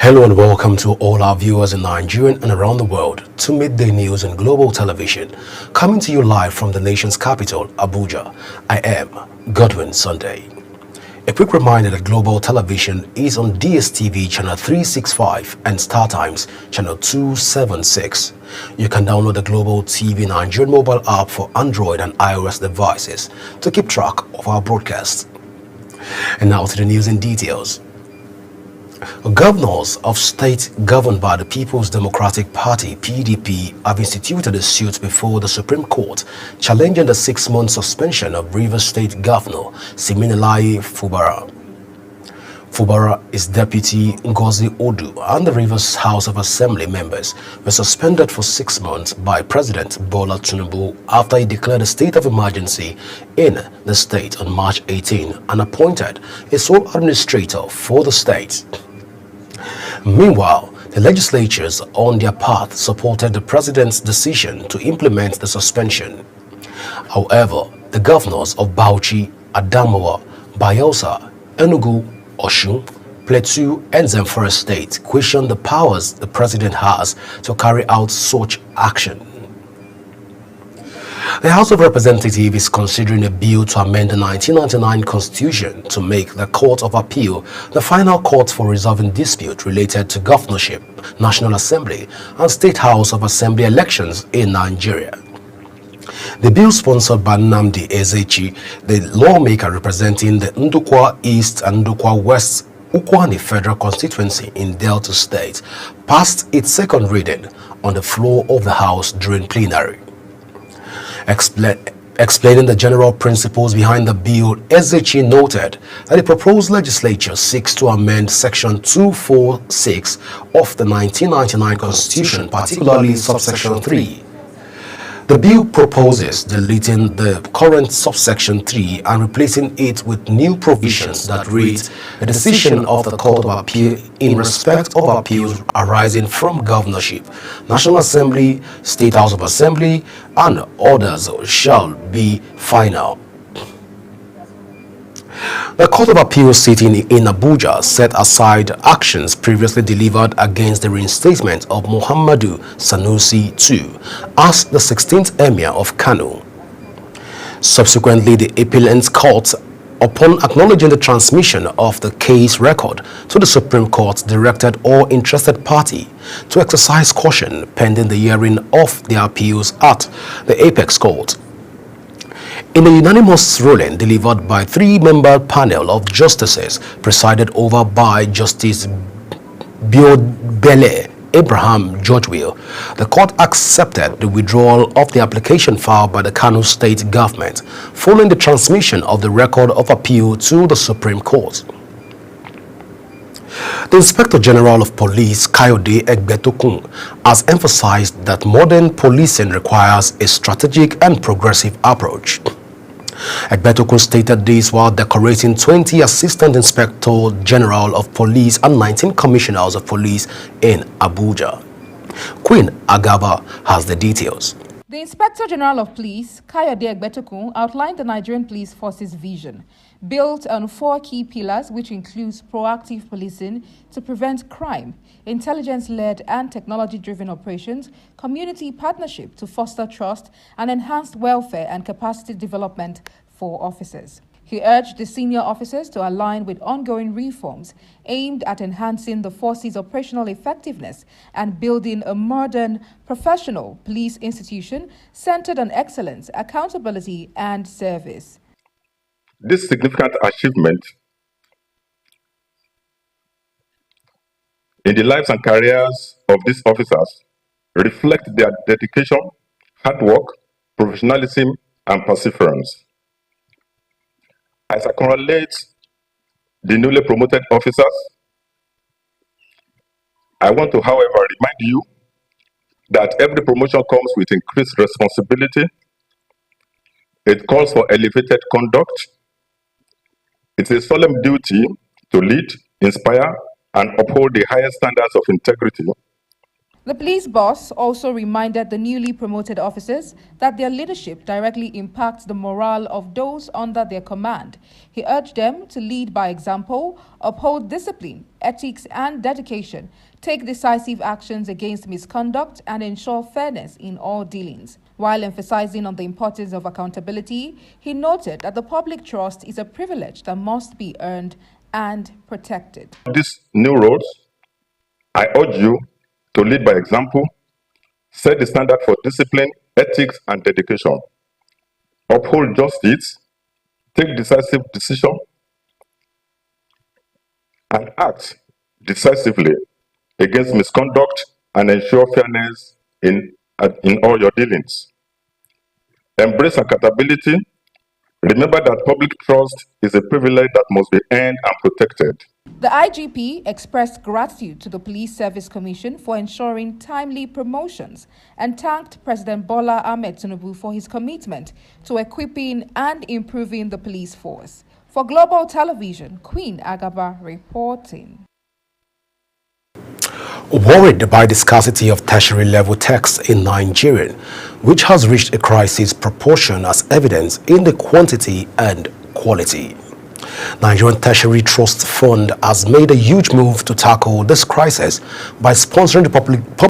Hello and welcome to all our viewers in Nigeria and around the world to Midday News and Global Television, coming to you live from the nation's capital, Abuja. I am Godwin Sunday. A quick reminder that Global Television is on DSTV channel 365 and StarTimes channel 276. You can download the Global TV Nigerian mobile app for Android and iOS devices to keep track of our broadcasts. And now to the news in details. Governors of states governed by the People's Democratic Party (PDP) have instituted a suit before the Supreme Court challenging the 6-month suspension of Rivers State Governor Siminalayi Fubara. Fubara, his deputy Ngozi Odu, and the Rivers House of Assembly members were suspended for 6 months by President Bola Tinubu after he declared a state of emergency in the state on March 18 and appointed a sole administrator for the state. Meanwhile, the legislatures on their part supported the president's decision to implement the suspension. However, the governors of Bauchi, Adamawa, Bayelsa, Enugu, Osun, Plateau, and Zamfara states questioned the powers the president has to carry out such action. The House of Representatives is considering a bill to amend the 1999 Constitution to make the Court of Appeal the final court for resolving disputes related to governorship, National Assembly, and State House of Assembly elections in Nigeria. The bill, sponsored by Nnamdi Ezechi, the lawmaker representing the Ndukwa East and Ndukwa West Ukwani Federal Constituency in Delta State, passed its second reading on the floor of the House during plenary. Explaining the general principles behind the bill, Ezechi noted that the proposed legislature seeks to amend Section 246 of the 1999 Constitution, particularly subsection 3. The bill proposes deleting the current subsection 3 and replacing it with new provisions that read, "A decision of the Court of Appeal in respect of appeals arising from governorship, National Assembly, State House of Assembly, and others shall be final." The Court of Appeal sitting in Abuja set aside actions previously delivered against the reinstatement of Muhammadu Sanusi II as the 16th Emir of Kano. Subsequently, the appellate court, upon acknowledging the transmission of the case record to the Supreme Court, directed all interested parties to exercise caution pending the hearing of their appeals at the Apex Court. In a unanimous ruling delivered by 3-member panel of justices presided over by Justice Biodele Abraham Georgewill, the court accepted the withdrawal of the application filed by the Kano State government following the transmission of the record of appeal to the Supreme Court. The Inspector General of Police, Kayode Egbetokun, has emphasized that modern policing requires a strategic and progressive approach. Egbetokun stated this while decorating 20 Assistant Inspector General of Police and 19 Commissioners of Police in Abuja. Queen Agaba has the details. The Inspector General of Police, Kayode Egbetokun, outlined the Nigerian Police Force's vision, built on 4 key pillars, which includes proactive policing to prevent crime, intelligence-led and technology-driven operations, community partnership to foster trust, and enhanced welfare and capacity development for officers. He urged the senior officers to align with ongoing reforms aimed at enhancing the force's operational effectiveness and building a modern, professional police institution centered on excellence, accountability, and service. This significant achievement in the lives and careers of these officers reflect their dedication, hard work, professionalism, and perseverance. As I congratulate the newly promoted officers, I want to, however, remind you that every promotion comes with increased responsibility. It calls for elevated conduct. It's a solemn duty to lead, inspire, and uphold the highest standards of integrity. The police boss also reminded the newly promoted officers that their leadership directly impacts the morale of those under their command. He urged them to lead by example, uphold discipline, ethics, and dedication, take decisive actions against misconduct, and ensure fairness in all dealings. While emphasizing on the importance of accountability, he noted that the public trust is a privilege that must be earned and protected. These new roles, I urge you to lead by example, set the standard for discipline, ethics, and dedication. Uphold justice, take decisive decisions, and act decisively against misconduct and ensure fairness in all your dealings. Embrace accountability. Remember that public trust is a privilege that must be earned and protected. The IGP expressed gratitude to the Police Service Commission for ensuring timely promotions and thanked President Bola Ahmed Tinubu for his commitment to equipping and improving the police force. For Global Television, Queen Agaba reporting. Worried by the scarcity of tertiary level texts in Nigeria, which has reached a crisis proportion as evidenced in the quantity and quality. Nigerian Tertiary Trust Fund has made a huge move to tackle this crisis by sponsoring the public